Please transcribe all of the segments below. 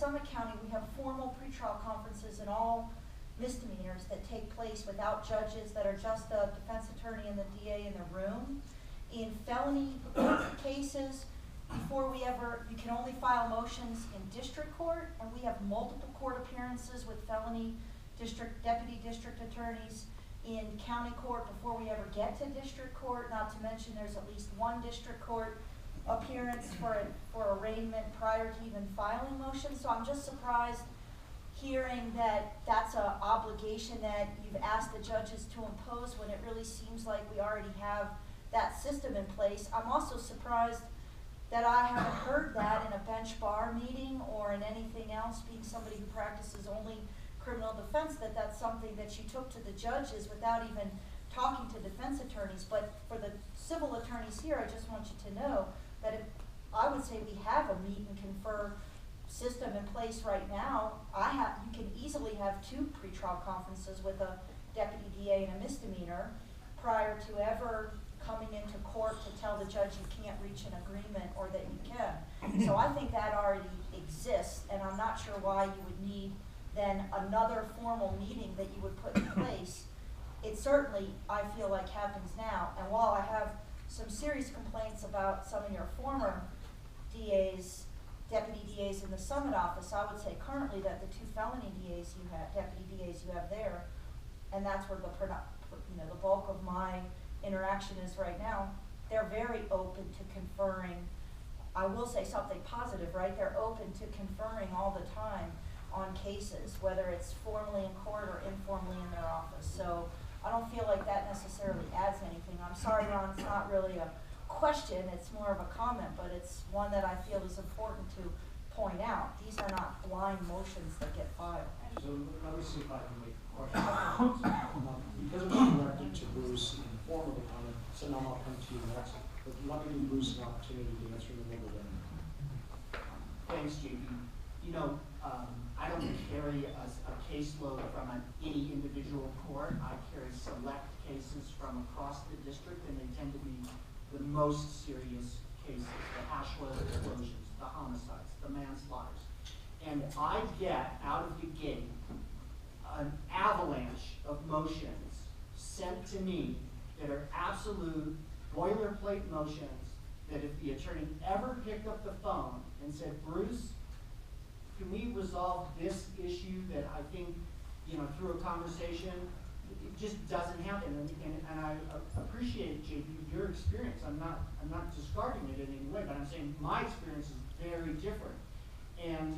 Summit County, we have formal pretrial conferences in all misdemeanors that take place without judges, that are just the defense attorney and the DA in the room. In felony cases, you can only file motions in district court, and we have multiple court appearances with felony deputy district attorneys in county court before we ever get to district court, not to mention there's at least one district court appearance for arraignment prior to even filing motions. So I'm just surprised hearing that that's an obligation that you've asked the judges to impose when it really seems like we already have that system in place. I'm also surprised that I haven't heard that in a bench bar meeting or in anything else, being somebody who practices only criminal defense, that's something that you took to the judges without even talking to defense attorneys. But for the civil attorneys here, I just want you to know that I would say we have a meet and confer system in place right now. You can easily have 2 pretrial conferences with a deputy DA and a misdemeanor prior to ever coming into court to tell the judge you can't reach an agreement or that you can. So I think that already exists, and I'm not sure why you would need then another formal meeting that you would put in place. It certainly, I feel like, happens now. And while I have some serious complaints about some of your former DAs, deputy DAs in the Summit office, I would say currently that the 2 felony DAs you have, deputy DAs you have there, and that's where the bulk of my interaction is right now, they're very open to conferring. I will say something positive, right? They're open to conferring all the time on cases, whether it's formally in court or informally in their office. So I don't feel like that necessarily adds anything. I'm sorry, Ron, it's not really a question, it's more of a comment, but it's one that I feel is important to point out. These are not blind motions that get filed. So let me see if I can make a question. Because I'm directed to Bruce informally on it, so now I'll come to you next. But let me give Bruce an opportunity to answer the middle of it. Thanks, JP. You know, I don't carry a caseload from any individual court. I carry select cases from across the district, and they tend to be the most serious cases: the Ashland explosions, the homicides, the manslaughters. And I get out of the gate an avalanche of motions sent to me that are absolute boilerplate motions that if the attorney ever picked up the phone and said, Bruce, can we resolve this issue that I think, through a conversation, it just doesn't happen. And I appreciate, JP, your experience. I'm not discarding it in any way, but I'm saying my experience is very different. And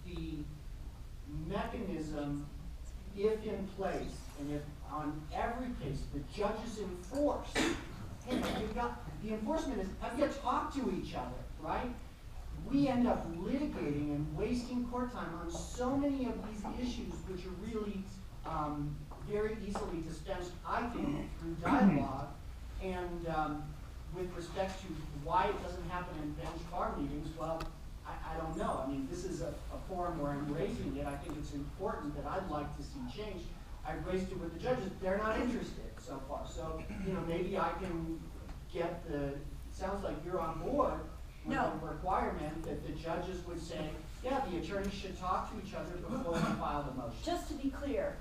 the mechanism, if in place, and if on every case the judges enforce, hey, the enforcement is, have you talked to each other, right? We end up litigating and wasting court time on so many of these issues, which are really very easily dispensed, I think, through dialogue. And with respect to why it doesn't happen in bench bar meetings, well, I don't know. I mean, this is a forum where I'm raising it. I think it's important that I'd like to see change. I've raised it with the judges. They're not interested so far. So, maybe I can get it sounds like you're on board with the requirement that the judges would say, yeah, the attorneys should talk to each other before they file the motion. Just to be clear,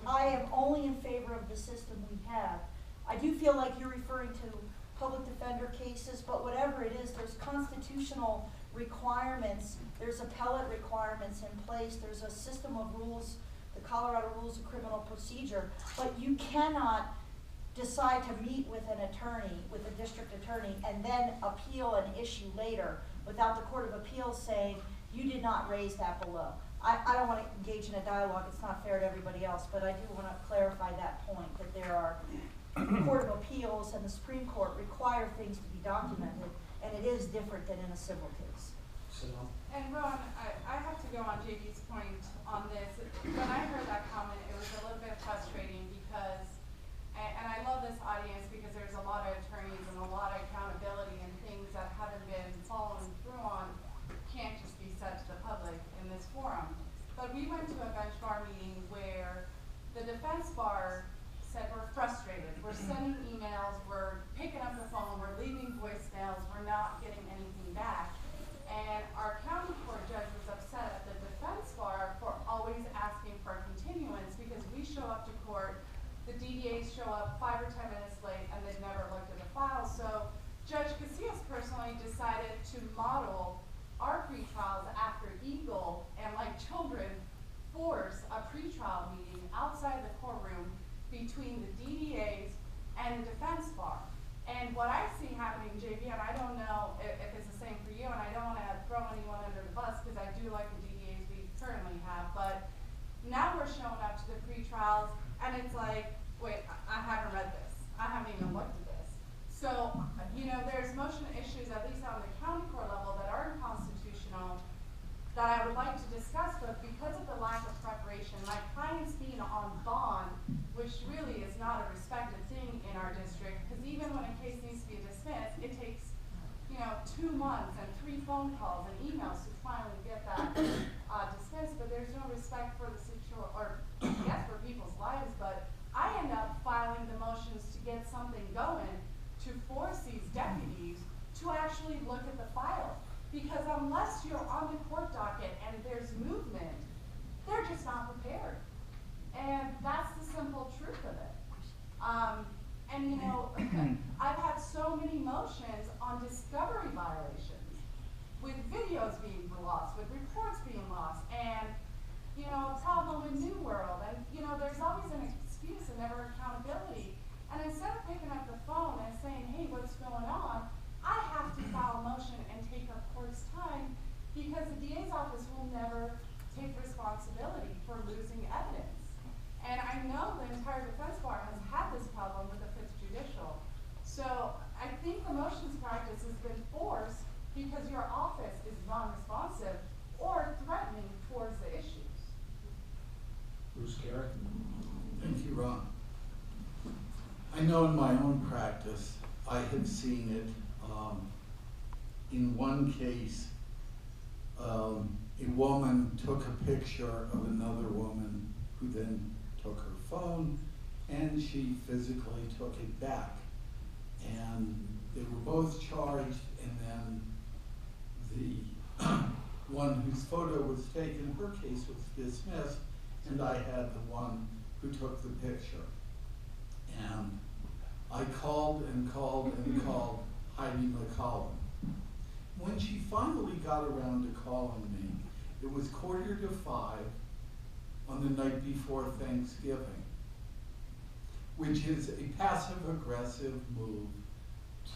I am only in favor of the system we have. I do feel like you're referring to public defender cases, but whatever it is, there's constitutional requirements, there's appellate requirements in place, there's a system of rules, the Colorado Rules of Criminal Procedure, but you cannot decide to meet with an attorney, with a district attorney, and then appeal an issue later without the Court of Appeals saying, you did not raise that below. I don't want to engage in a dialogue, it's not fair to everybody else, but I do want to clarify that point, that there are Court of Appeals and the Supreme Court require things to be documented, and it is different than in a civil case. And Ron, I have to go on JP's point on this. When I heard that comment, it was a little bit frustrating because, and I love this audience because there's a lot of attorneys and a lot of accountability and things that haven't been followed through on can't just be said to the public in this forum. But we went to a bench bar meeting where the defense bar said we're frustrated, we're sending emails, we're picking up the phone, we're leaving voicemails, we're not getting anything back. And our county court judge was upset do like the DEAs we currently have, but now we're showing up to the pre-trials and it's like, wait, I haven't read this. I haven't even looked at this. So, you know, there's motion issues, at least on the county court level, that are unconstitutional that I would like to discuss, but because of the lack of preparation, my clients being on bond, which really is not a respected thing in our district, because even when a case needs to be dismissed, it takes, you know, 2 months and 3 phone calls and emails to finally get that dismissed, but there's no respect for the situation, or yes, for people's lives, but I end up filing the motions to get something going to force these deputies to actually look at the file. Because unless you're on the court docket and there's movement, they're just not prepared. And that's the simple truth of it. And you know, I've had so many motions on discovery violations, with videos being lost, with reports being lost, and you know, a problem with New World, and you know, there's always an excuse and never accountability. And instead of picking up the phone and saying, hey, what's going on, I have to file a motion and take up court's time because the DA's office will never take responsibility for losing evidence. And I know the entire defense bar has had this problem with the 5th Judicial. So I think the motions practice has been forced because your office is non-responsive or threatening towards the issues. Bruce Garrett? Thank you, Ron. I know in my own practice, I have seen it. In one case, a woman took a picture of another woman who then took her phone and she physically took it back. And they were both charged, and then the one whose photo was taken, her case was dismissed, and I had the one who took the picture. And I called and called and called Heidi McCollum. When she finally got around to calling me, it was 4:45 on the night before Thanksgiving, which is a passive-aggressive move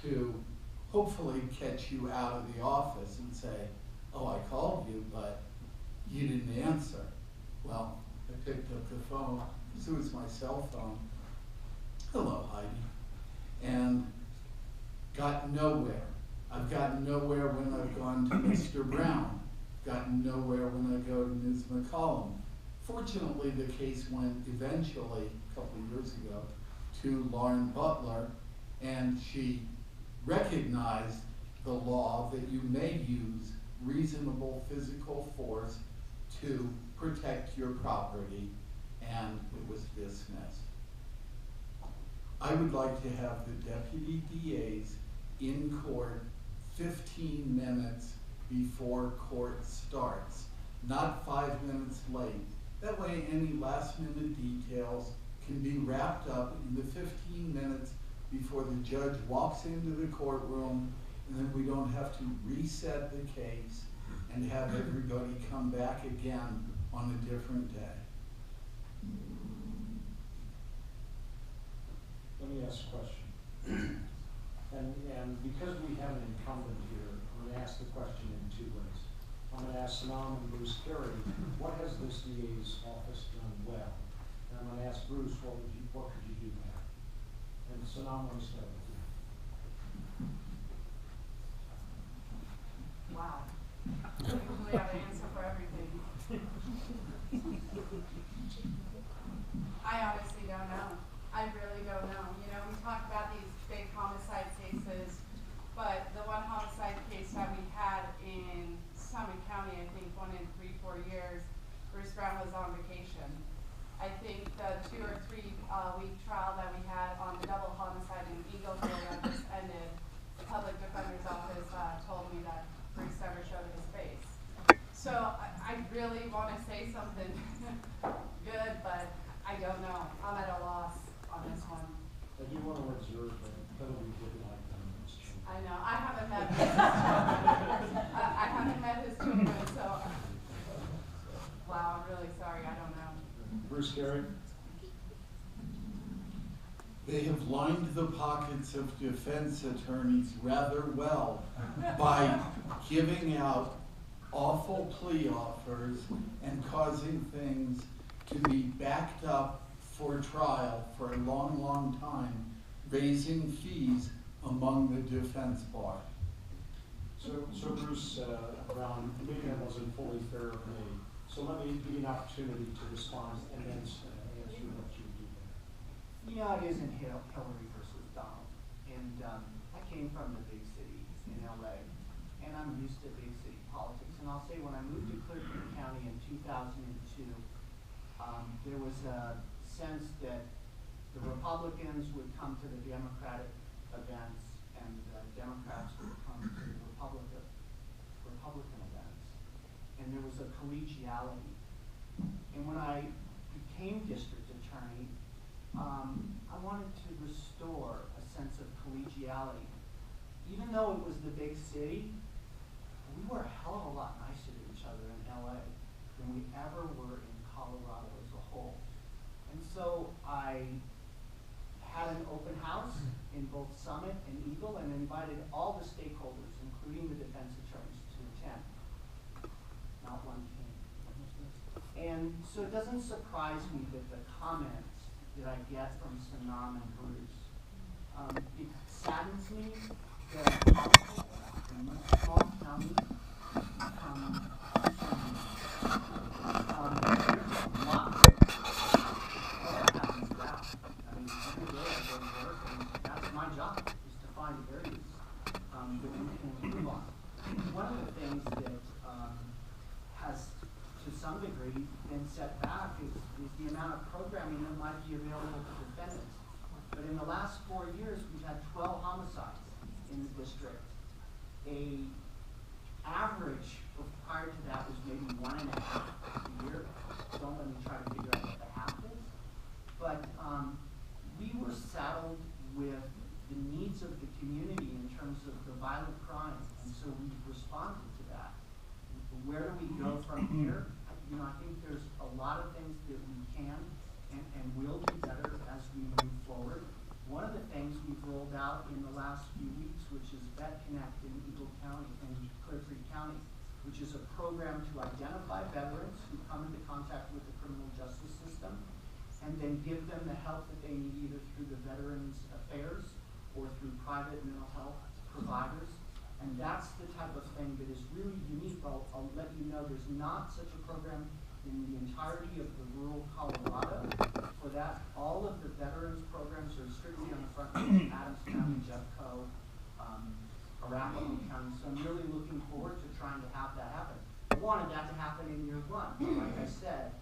to hopefully catch you out of the office and say, oh, I called you, but you didn't answer. Well, I picked up the phone, because it was my cell phone. Hello, Heidi. And got nowhere. I've gotten nowhere when I've gone to Mr. Brown. Gotten nowhere when I go to Ms. McCollum. Fortunately, the case went eventually, a couple of years ago, to Lauren Butler, and she recognized the law that you may use reasonable physical force to protect your property, and it was dismissed. I would like to have the deputy DAs in court 15 minutes before court starts, not 5 minutes late. That way any last minute details can be wrapped up in the 15 minutes before the judge walks into the courtroom, and then we don't have to reset the case and have everybody come back again on a different day. Let me ask a question. And because we have an incumbent here, I'm going to ask the question in 2 ways. I'm going to ask Sanam and Bruce Carey, what has this DA's office done well? And I'm going to ask Bruce, what could you do better? And Sanam, let me start with you. Wow. We have an answer for everything. I honestly don't know. I really don't know. You know, we talk about these big homicide cases, but the one homicide case that we had in Summit County, I think 1 in 3-4 years, Bruce Brown was on vacation. I think the 2 or 3 week trial that we had on the double homicide in Eagleville that just ended, the public defender's office told me that Bruce never showed his face. So I really want to say something good, but I don't know. I'm at a loss on this one. I do want to observe that Hillary did like them in this chamber. I know. I haven't met his children. I haven't met his children, so wow, I'm really sorry. I don't know. Bruce Carey? They have lined the pockets of defense attorneys rather well by giving out awful plea offers and causing things to be backed up for trial for a long, long time, raising fees among the defense bar. So Bruce, Brown, maybe that wasn't fully fair of me. So let me give you an opportunity to respond and then answer what you do there. Yeah, it isn't Hillary versus Donald. And I came from the big city in LA, and I'm used to big city politics. And I'll say when I moved to Clear Creek County in 2002, there was a sense that the Republicans would come to the Democratic events and the Democrats would come to the Republican events. And there was a collegiality. And when I became district attorney, I wanted to restore a sense of collegiality. Even though it was the big city, we were a hell of a lot nicer to each other in LA than we ever were in Colorado as a whole. And so I had an open house in both Summit and Eagle and invited all the stakeholders, including the defense attorneys, to attend. Not one came. And so it doesn't surprise me that the comments that I get from Sanam and Bruce, it saddens me that politics in a small county there's a lot that happens out. I mean, every day I go to work, and that's my job, is to find areas that we can improve on. One of the things that has, to some degree, been set back is the amount of programming that might be available to defendants. But in the last 4 years, we've had 12 homicides in the district. A average prior to that was maybe 1.5 a year. Don't let me try to figure out what the half is. But we were saddled with the needs of the community in terms of the violent crime, and so we responded to that. Where do we go from here? You know, I think there's a lot of things that we can and will do better as we move forward. One of the things we've rolled out in the last few weeks, which is Vet Connect in Eagle County and Clear Creek County, which is a program to identify veterans who come into contact with the criminal justice system and then give them the help that they need either through the Veterans Affairs or through private mental health providers. And that's the type of thing that is really unique. I'll let you know there's not such a program in the entirety of the rural Colorado. For that, all of the veterans programs are strictly on the front end, Adams County, Jeffco, Arapahoe County. So I'm really looking forward to trying to have that happen. I wanted that to happen in year one. But like I said,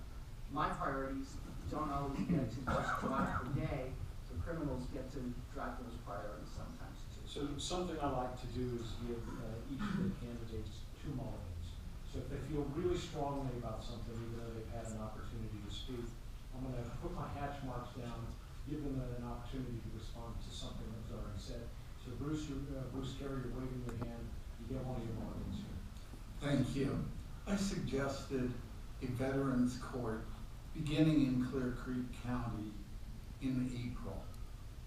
my priorities don't always get to just drive per day. The criminals get to drive those priorities sometimes too. So something I like to do is give each of the candidates 2 mulligans. So if they feel really strongly about something, even though they've had an opportunity to speak, I'm going to put my hatch marks down, give them an opportunity to respond to something that was already said. So Bruce Carey, you're waving your hand. You get one of your mulligans here. Thank you. I suggested a veterans court beginning in Clear Creek County in April.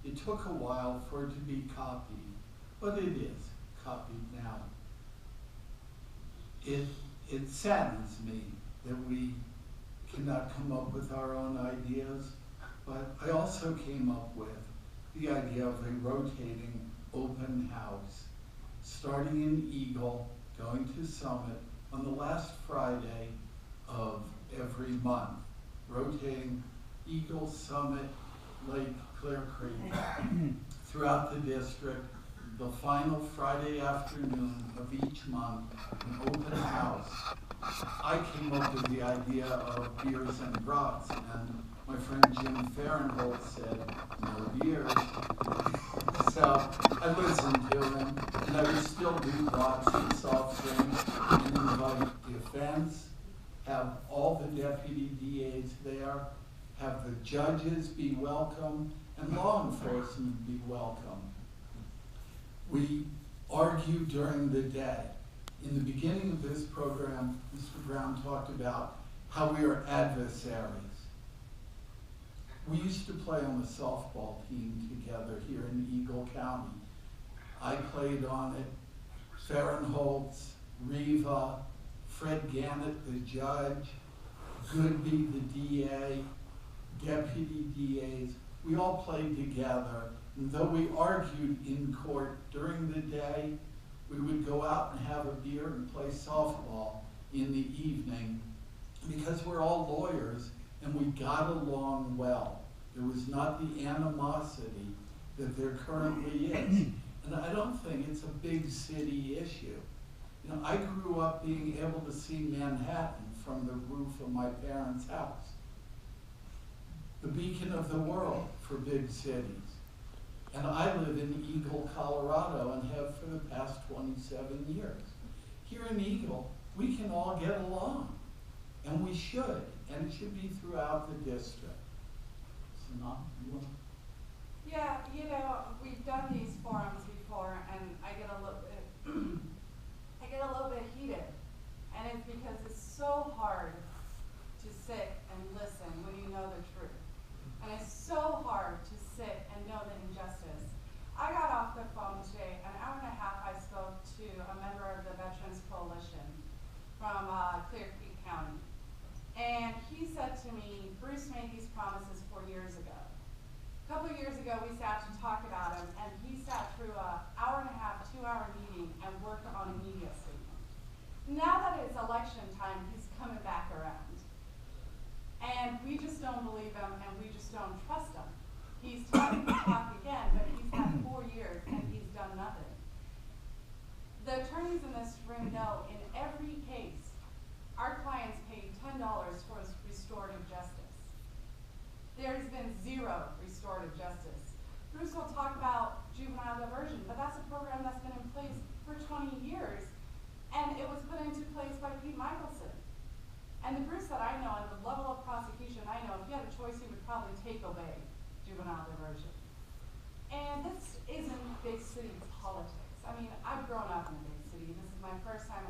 It took a while for it to be copied, but it is copied now. It saddens me that we cannot come up with our own ideas, but I also came up with the idea of a rotating open house, starting in Eagle, going to Summit on the last Friday of every month, rotating Eagle, Summit, Lake, Clear Creek, throughout the district, the final Friday afternoon of each month, an open house. I came up with the idea of beers and brats, and my friend Jim Fahrenholt said, no beers. So I listened to him, and I would still do brats and soft drinks, and invite defense, have all the deputy DAs there, have the judges be welcome, and law enforcement be welcome. We argue during the day. In the beginning of this program, Mr. Brown talked about how we are adversaries. We used to play on the softball team together here in Eagle County. I played on it, Fahrenholtz, Riva, Fred Gannett, the judge, Goodby, the DA, deputy DAs, we all played together. And though we argued in court during the day, we would go out and have a beer and play softball in the evening because we're all lawyers and we got along well. There was not the animosity that there currently is. And I don't think it's a big city issue. You know, I grew up being able to see Manhattan from the roof of my parents' house. The beacon of the world for big cities. And I live in Eagle, Colorado, and have for the past 27 years. Here in Eagle, we can all get along, and we should, and it should be throughout the district. Sonnenalp, you want? Yeah, you know, we've done these forums before, and I get a little bit heated, and it's because it's so hard to sit and listen when you know the truth. And it's so hard to sit and know the injustice. I got off the phone today, an hour and a half I spoke to a member of the Veterans Coalition from Clear Creek County. And he said to me, Bruce made these promises 4 years ago. A couple of years ago, we sat to talk about him, and he sat through an hour and a half, 2-hour meeting and worked on a media statement. Now that it's election time, he's coming back around. And we just don't believe him, and we just don't trust him. He's starting to talk again, but he's had 4 years, and he's done nothing. The attorneys in this room know in every case, our clients paid $10 for restorative justice. There's been 0 restorative justice. Bruce will talk about juvenile diversion, but that's a program that's been in place for 20 years, and it was put into place by Pete Michelson. And the Bruce that I know, and the level of prosecution I know, if he had a choice, he would probably take away juvenile diversion. And this isn't big city politics. I mean, I've grown up in a big city. This is my first time